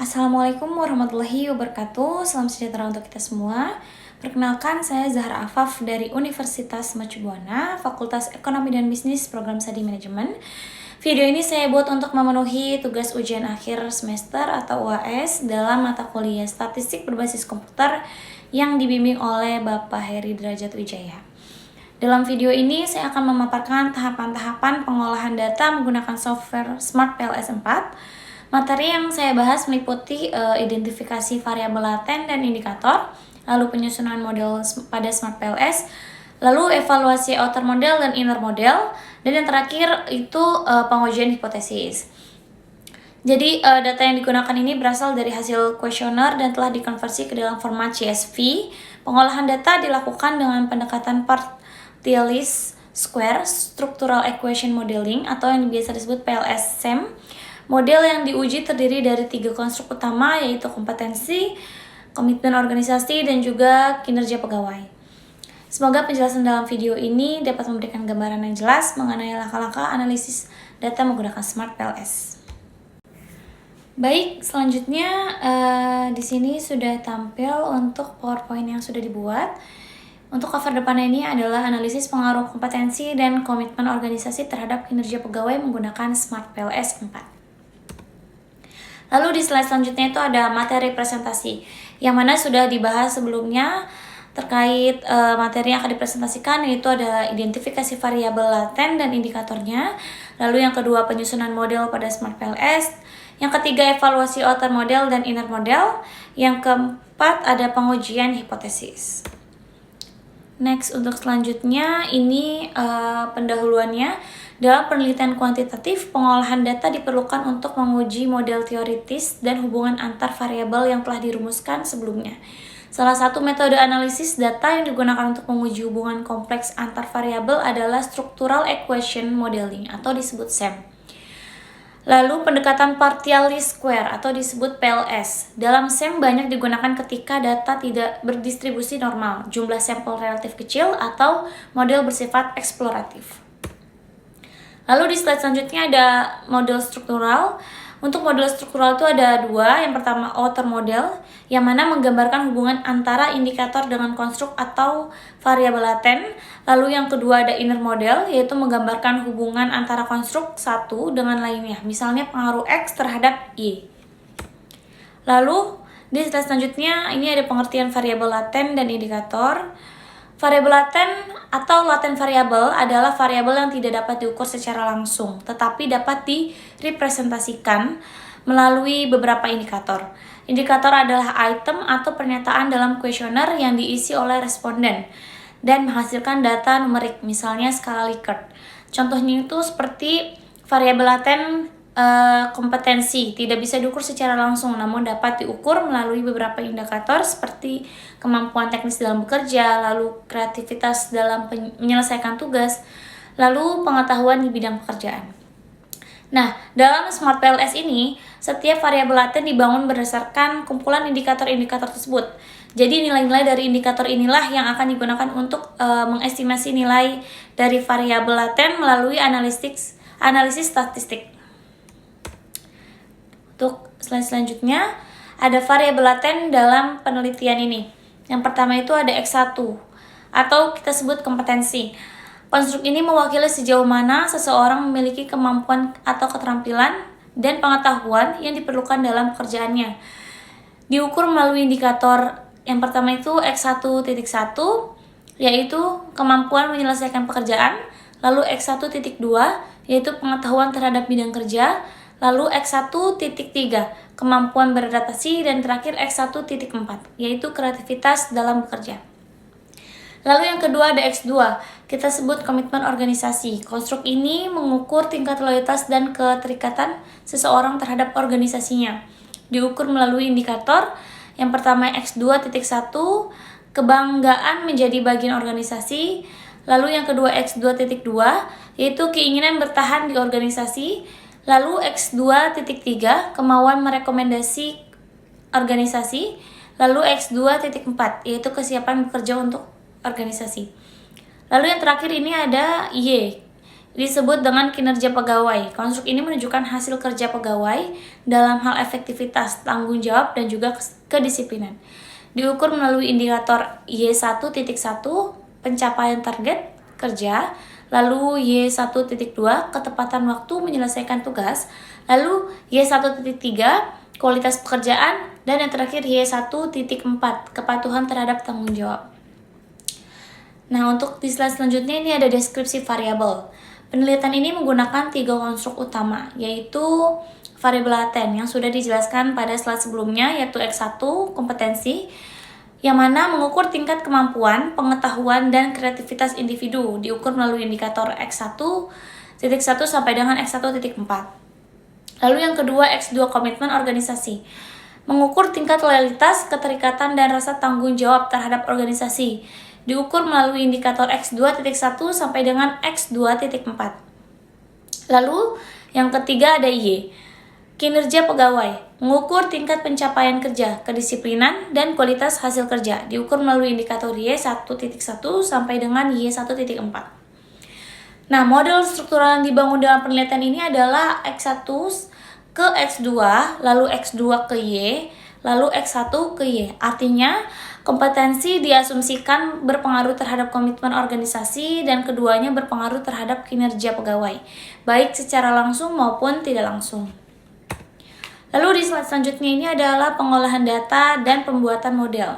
Assalamualaikum warahmatullahi wabarakatuh. Salam sejahtera untuk kita semua. Perkenalkan, saya Zahra Afaf dari Universitas Mercu Buana, Fakultas Ekonomi dan Bisnis, Program Studi Manajemen. Video ini saya buat untuk memenuhi tugas ujian akhir semester atau UAS dalam mata kuliah Statistik Berbasis Komputer yang dibimbing oleh Bapak Heri Derajat Wijaya. Dalam video ini saya akan memaparkan tahapan-tahapan pengolahan data menggunakan software Smart PLS 4. Materi yang saya bahas meliputi identifikasi variabel laten dan indikator, lalu penyusunan model pada Smart PLS, lalu evaluasi outer model dan inner model, dan yang terakhir itu pengujian hipotesis. Jadi data yang digunakan ini berasal dari hasil kuesioner dan telah dikonversi ke dalam format CSV. Pengolahan data dilakukan dengan pendekatan partial least square structural equation modeling atau yang biasa disebut PLS-SEM. Model yang diuji terdiri dari 3 konstruk utama, yaitu kompetensi, komitmen organisasi, dan juga kinerja pegawai. Semoga penjelasan dalam video ini dapat memberikan gambaran yang jelas mengenai langkah-langkah analisis data menggunakan Smart PLS. Baik, selanjutnya di sini sudah tampil untuk PowerPoint yang sudah dibuat. Untuk cover depannya ini adalah analisis pengaruh kompetensi dan komitmen organisasi terhadap kinerja pegawai menggunakan Smart PLS 4. Lalu di slide selanjutnya itu ada materi presentasi, yang mana sudah dibahas sebelumnya terkait materi yang akan dipresentasikan, yaitu ada identifikasi variabel laten dan indikatornya. Lalu yang kedua penyusunan model pada Smart PLS. Yang ketiga evaluasi outer model dan inner model. Yang keempat ada pengujian hipotesis. Next, untuk selanjutnya ini pendahuluannya. Dalam penelitian kuantitatif, pengolahan data diperlukan untuk menguji model teoritis dan hubungan antar variabel yang telah dirumuskan sebelumnya. Salah satu metode analisis data yang digunakan untuk menguji hubungan kompleks antar variabel adalah structural equation modeling atau disebut SEM. Lalu pendekatan partial least square atau disebut PLS. Dalam SEM banyak digunakan ketika data tidak berdistribusi normal, jumlah sampel relatif kecil, atau model bersifat eksploratif. Lalu di slide selanjutnya ada model struktural. Untuk model struktural itu ada 2. Yang pertama outer model, yang mana menggambarkan hubungan antara indikator dengan konstruk atau variabel laten. Lalu yang kedua ada inner model, yaitu menggambarkan hubungan antara konstruk satu dengan lainnya. Misalnya pengaruh X terhadap Y. Lalu di slide selanjutnya ini ada pengertian variabel laten dan indikator. Variabel laten atau laten variabel adalah variabel yang tidak dapat diukur secara langsung, tetapi dapat direpresentasikan melalui beberapa indikator. Indikator adalah item atau pernyataan dalam kuesioner yang diisi oleh responden dan menghasilkan data numerik, misalnya skala Likert. Contohnya itu seperti variabel laten kompetensi, tidak bisa diukur secara langsung, namun dapat diukur melalui beberapa indikator seperti kemampuan teknis dalam bekerja, lalu kreativitas dalam menyelesaikan tugas, lalu pengetahuan di bidang pekerjaan. Nah, dalam Smart PLS ini, setiap variabel laten dibangun berdasarkan kumpulan indikator-indikator tersebut. Jadi nilai-nilai dari indikator inilah yang akan digunakan untuk mengestimasi nilai dari variabel laten melalui analisis statistik. Untuk slide selanjutnya, ada variabel laten dalam penelitian ini. Yang pertama itu ada X1, atau kita sebut kompetensi. Konstruk ini mewakili sejauh mana seseorang memiliki kemampuan atau keterampilan dan pengetahuan yang diperlukan dalam pekerjaannya. Diukur melalui indikator yang pertama itu X1.1, yaitu kemampuan menyelesaikan pekerjaan. Lalu X1.2, yaitu pengetahuan terhadap bidang kerja. Lalu X1.3, kemampuan beradaptasi, dan terakhir X1.4, yaitu kreativitas dalam bekerja. Lalu yang kedua ada X2, kita sebut komitmen organisasi. Konstruk ini mengukur tingkat loyalitas dan keterikatan seseorang terhadap organisasinya. Diukur melalui indikator, yang pertama X2.1, kebanggaan menjadi bagian organisasi. Lalu yang kedua X2.2, yaitu keinginan bertahan di organisasi. Lalu X2.3, kemauan merekomendasi organisasi. Lalu X2.4, yaitu kesiapan bekerja untuk organisasi. Lalu yang terakhir ini ada Y. disebut dengan kinerja pegawai. Konstruk ini menunjukkan hasil kerja pegawai dalam hal efektivitas, tanggung jawab, dan juga kedisiplinan. Diukur melalui indikator Y1.1, pencapaian target kerja, lalu Y1.2, ketepatan waktu menyelesaikan tugas, lalu Y1.3, kualitas pekerjaan, dan yang terakhir Y1.4, kepatuhan terhadap tanggung jawab. Nah, untuk di slide selanjutnya ini ada deskripsi variabel. Penelitian ini menggunakan 3 konstruk utama, yaitu variabel laten yang sudah dijelaskan pada slide sebelumnya, yaitu X1, kompetensi, yang mana mengukur tingkat kemampuan, pengetahuan, dan kreativitas individu, diukur melalui indikator X1.1 sampai dengan X1.4. Lalu yang kedua, X2, komitmen organisasi, mengukur tingkat loyalitas, keterikatan, dan rasa tanggung jawab terhadap organisasi, diukur melalui indikator X2.1 sampai dengan X2.4. Lalu yang ketiga ada Y, kinerja pegawai, mengukur tingkat pencapaian kerja, kedisiplinan, dan kualitas hasil kerja, diukur melalui indikator Y1.1 sampai dengan Y1.4. Nah, model struktural yang dibangun dalam penelitian ini adalah X1 ke X2, lalu X2 ke Y, lalu X1 ke Y. Artinya, kompetensi diasumsikan berpengaruh terhadap komitmen organisasi dan keduanya berpengaruh terhadap kinerja pegawai, baik secara langsung maupun tidak langsung. Lalu di slide selanjutnya ini adalah pengolahan data dan pembuatan model.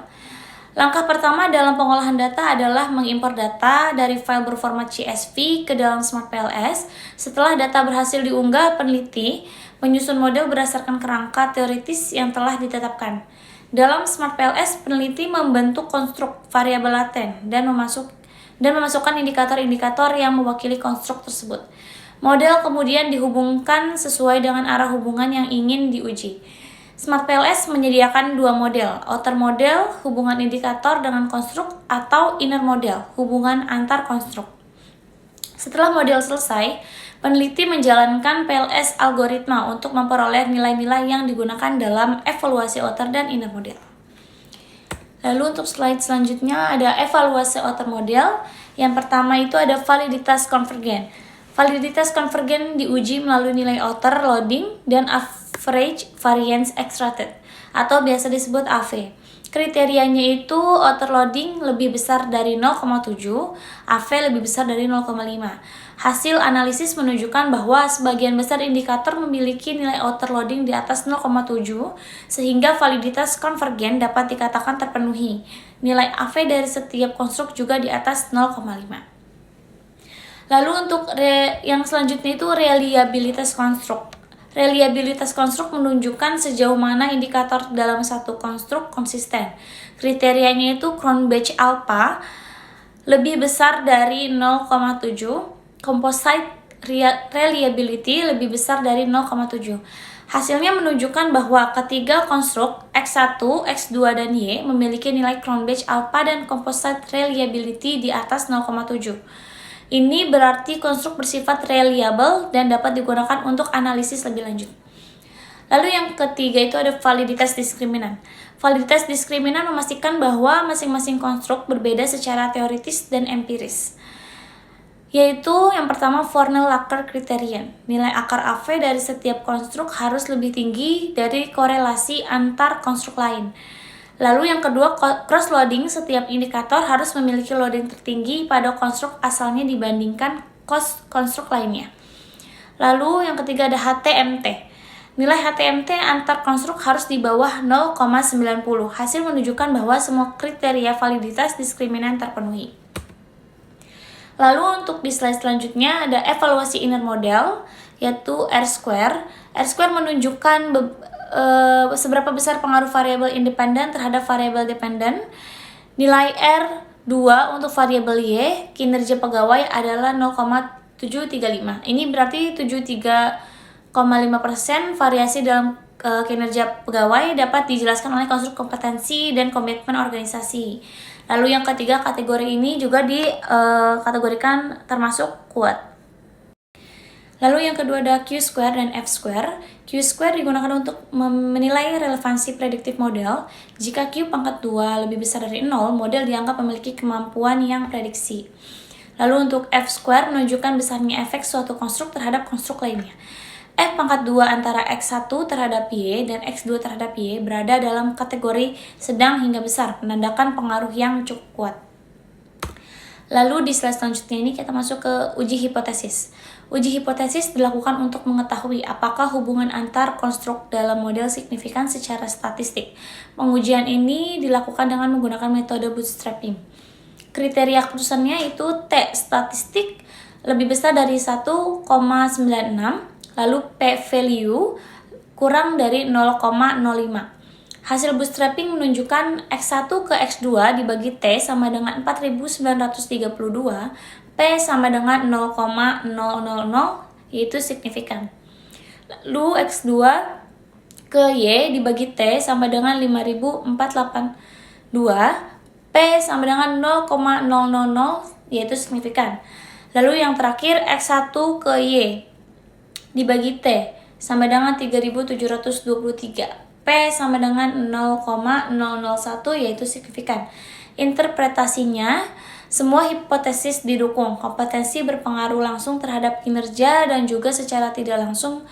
Langkah pertama dalam pengolahan data adalah mengimpor data dari file berformat CSV ke dalam Smart PLS. Setelah data berhasil diunggah, peneliti menyusun model berdasarkan kerangka teoritis yang telah ditetapkan. Dalam Smart PLS, peneliti membentuk konstruk variabel laten dan memasukkan indikator-indikator yang mewakili konstruk tersebut. Model kemudian dihubungkan sesuai dengan arah hubungan yang ingin diuji. Smart PLS menyediakan 2 model, outer model, hubungan indikator dengan konstruk, atau inner model, hubungan antar konstruk. Setelah model selesai, peneliti menjalankan PLS algoritma untuk memperoleh nilai-nilai yang digunakan dalam evaluasi outer dan inner model. Lalu untuk slide selanjutnya ada evaluasi outer model. Yang pertama itu ada validitas konvergen. Validitas konvergen diuji melalui nilai outer loading dan average variance extracted, atau biasa disebut AV. Kriterianya itu outer loading lebih besar dari 0,7, AV lebih besar dari 0,5. Hasil analisis menunjukkan bahwa sebagian besar indikator memiliki nilai outer loading di atas 0,7, sehingga validitas konvergen dapat dikatakan terpenuhi. Nilai AV dari setiap konstruk juga di atas 0,5. Lalu untuk yang selanjutnya itu reliabilitas konstruk. Reliabilitas konstruk menunjukkan sejauh mana indikator dalam satu konstruk konsisten. Kriterianya itu Cronbach alpha lebih besar dari 0,7, composite reliability lebih besar dari 0,7. Hasilnya menunjukkan bahwa ketiga konstruk X1, X2, dan Y memiliki nilai Cronbach alpha dan composite reliability di atas 0,7. Ini berarti konstruk bersifat reliable dan dapat digunakan untuk analisis lebih lanjut. Lalu yang ketiga itu ada validitas diskriminan. Validitas diskriminan memastikan bahwa masing-masing konstruk berbeda secara teoritis dan empiris. Yaitu yang pertama Fornell-Lacker criterion. Nilai akar AV dari setiap konstruk harus lebih tinggi dari korelasi antar konstruk lain. Lalu yang kedua, cross-loading, setiap indikator harus memiliki loading tertinggi pada konstruk asalnya dibandingkan konstruk lainnya. Lalu yang ketiga ada HTMT. Nilai HTMT antar konstruk harus di bawah 0,90. Hasil menunjukkan bahwa semua kriteria validitas diskriminan terpenuhi. Lalu untuk di slide selanjutnya ada evaluasi inner model, yaitu R-square. R-square menunjukkan seberapa besar pengaruh variabel independen terhadap variabel dependen. Nilai R2 untuk variabel Y, kinerja pegawai adalah 0,735. Ini berarti 73,5% variasi dalam kinerja pegawai dapat dijelaskan oleh konstruk kompetensi dan komitmen organisasi. Lalu yang ketiga, kategori ini juga dikategorikan termasuk kuat. Lalu yang kedua ada Q-square dan F-square. Q-square digunakan untuk menilai relevansi prediktif model. Jika Q pangkat 2 lebih besar dari 0, model dianggap memiliki kemampuan yang prediksi. Lalu untuk F square menunjukkan besarnya efek suatu konstruk terhadap konstruk lainnya. F pangkat 2 antara X1 terhadap Y dan X2 terhadap Y berada dalam kategori sedang hingga besar, menandakan pengaruh yang cukup kuat. Lalu di slide selanjutnya ini kita masuk ke uji hipotesis. Uji hipotesis dilakukan untuk mengetahui apakah hubungan antar konstruk dalam model signifikan secara statistik. Pengujian ini dilakukan dengan menggunakan metode bootstrapping. Kriteria keputusannya itu T statistik lebih besar dari 1,96, lalu p-value kurang dari 0,05. Hasil bootstrapping menunjukkan X1 ke X2 dibagi T sama dengan 4932, P sama dengan 0,000, yaitu signifikan. Lalu X2 ke Y dibagi T sama dengan 5482, P sama dengan 0,000, yaitu signifikan. Lalu yang terakhir X1 ke Y dibagi T sama dengan 3723, P sama dengan 0,001, yaitu signifikan. Interpretasinya, semua hipotesis didukung. Kompetensi berpengaruh langsung terhadap kinerja dan juga secara tidak langsung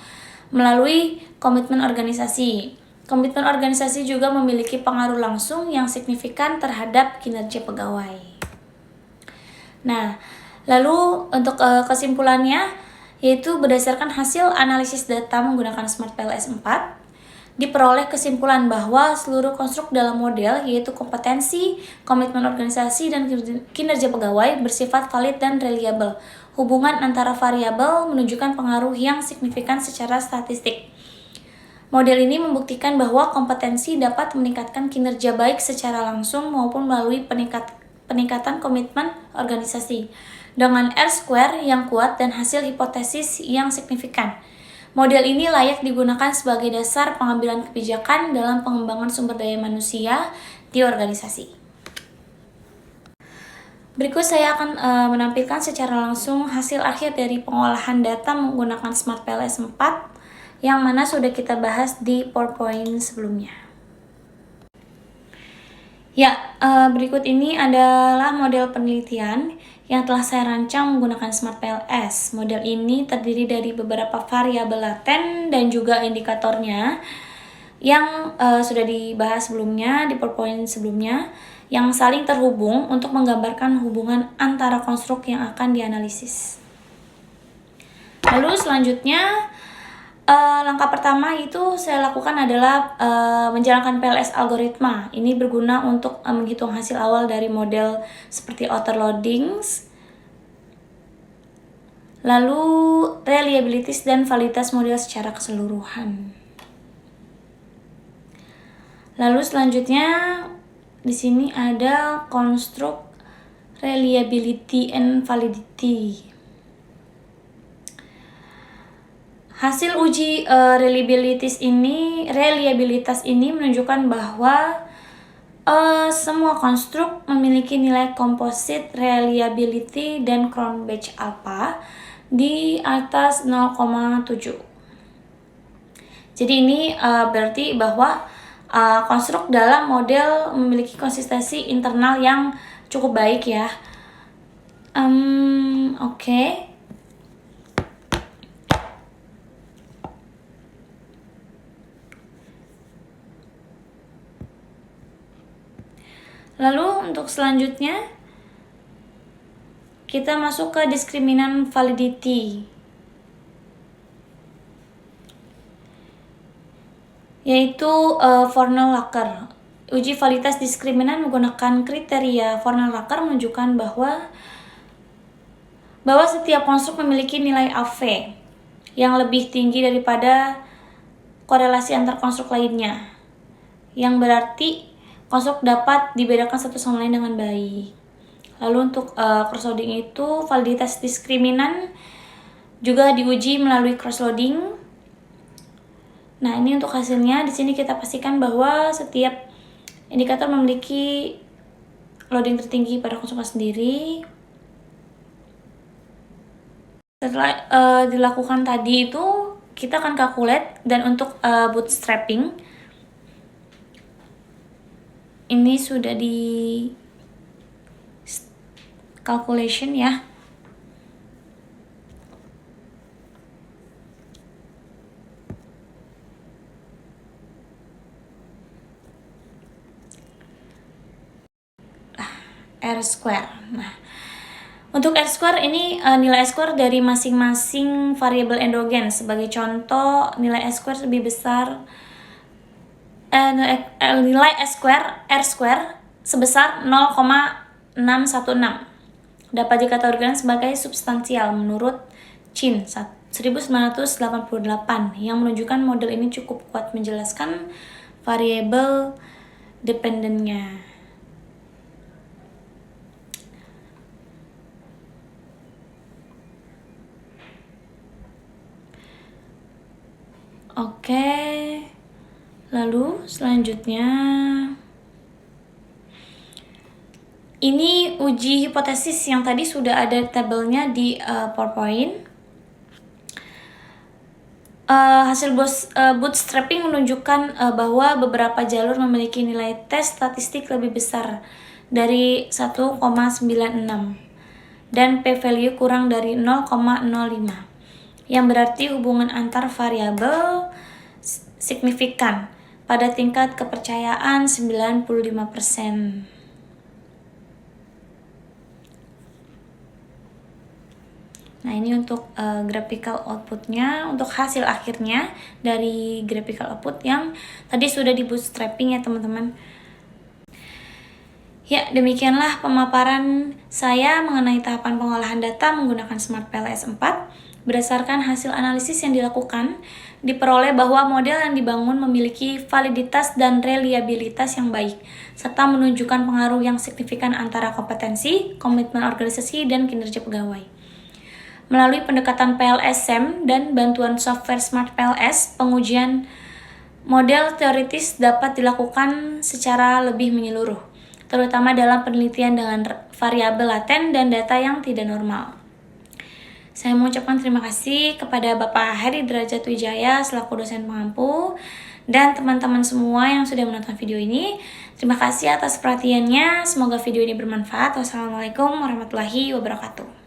melalui komitmen organisasi. Komitmen organisasi juga memiliki pengaruh langsung yang signifikan terhadap kinerja pegawai. Nah, lalu untuk kesimpulannya, yaitu berdasarkan hasil analisis data menggunakan Smart PLS 4, diperoleh kesimpulan bahwa seluruh konstruk dalam model, yaitu kompetensi, komitmen organisasi, dan kinerja pegawai bersifat valid dan reliable. Hubungan antara variabel menunjukkan pengaruh yang signifikan secara statistik. Model ini membuktikan bahwa kompetensi dapat meningkatkan kinerja baik secara langsung maupun melalui peningkatan komitmen organisasi dengan R-square yang kuat dan hasil hipotesis yang signifikan. Model ini layak digunakan sebagai dasar pengambilan kebijakan dalam pengembangan sumber daya manusia di organisasi. Berikut saya akan menampilkan secara langsung hasil akhir dari pengolahan data menggunakan Smart PLS 4 yang mana sudah kita bahas di PowerPoint sebelumnya. Ya, berikut ini adalah model penelitian yang telah saya rancang menggunakan Smart PLS. Model ini terdiri dari beberapa variabel laten dan juga indikatornya yang sudah dibahas sebelumnya di PowerPoint sebelumnya, yang saling terhubung untuk menggambarkan hubungan antara konstruk yang akan dianalisis. Lalu selanjutnya, langkah pertama itu saya lakukan adalah menjalankan PLS algoritma. Ini berguna untuk menghitung hasil awal dari model seperti outer loadings, lalu reliability dan validitas model secara keseluruhan. Lalu selanjutnya di sini ada konstruk reliability and validity. Hasil uji reliabilitas ini menunjukkan bahwa semua konstruk memiliki nilai komposit reliability dan Cron Batch alpha di atas 0,7. Jadi ini berarti bahwa konstruk dalam model memiliki konsistensi internal yang cukup baik ya. Oke. Lalu untuk selanjutnya kita masuk ke diskriminan validity, yaitu Fornell-Lacker. Uji validitas diskriminan menggunakan kriteria Fornell-Lacker menunjukkan bahwa setiap konstruk memiliki nilai AV yang lebih tinggi daripada korelasi antar konstruk lainnya, yang berarti konstruk dapat dibedakan satu sama lain dengan baik. Lalu untuk cross-loading itu, validitas diskriminan juga diuji melalui cross-loading. Nah, ini untuk hasilnya. Di sini kita pastikan bahwa setiap indikator memiliki loading tertinggi pada konstruk sendiri. Setelah dilakukan tadi itu, kita akan calculate, dan untuk bootstrapping ini sudah di calculation ya. R-square. Nah, untuk R-square ini nilai R-square dari masing-masing variabel endogen. Sebagai contoh, nilai R-square lebih besar nilai R-square sebesar 0,616 dapat dikategorikan sebagai substansial menurut Chin 1988 yang menunjukkan model ini cukup kuat menjelaskan variabel dependennya. Oke, lalu selanjutnya ini uji hipotesis yang tadi sudah ada tabelnya di PowerPoint. Hasil bootstrapping menunjukkan bahwa beberapa jalur memiliki nilai tes statistik lebih besar dari 1,96 dan p-value kurang dari 0,05 yang berarti hubungan antar variabel signifikan pada tingkat kepercayaan 95%. Nah, ini untuk graphical outputnya, untuk hasil akhirnya dari graphical output yang tadi sudah di bootstrapping ya teman-teman. Ya, demikianlah pemaparan saya mengenai tahapan pengolahan data menggunakan Smart PLS 4. Berdasarkan hasil analisis yang dilakukan, diperoleh bahwa model yang dibangun memiliki validitas dan reliabilitas yang baik, serta menunjukkan pengaruh yang signifikan antara kompetensi, komitmen organisasi, dan kinerja pegawai. Melalui pendekatan PLS-SEM dan bantuan software Smart PLS, pengujian model teoritis dapat dilakukan secara lebih menyeluruh, terutama dalam penelitian dengan variabel laten dan data yang tidak normal. Saya mengucapkan terima kasih kepada Bapak Heri Derajat Wijaya selaku dosen pengampu dan teman-teman semua yang sudah menonton video ini. Terima kasih atas perhatiannya, semoga video ini bermanfaat. Wassalamualaikum warahmatullahi wabarakatuh.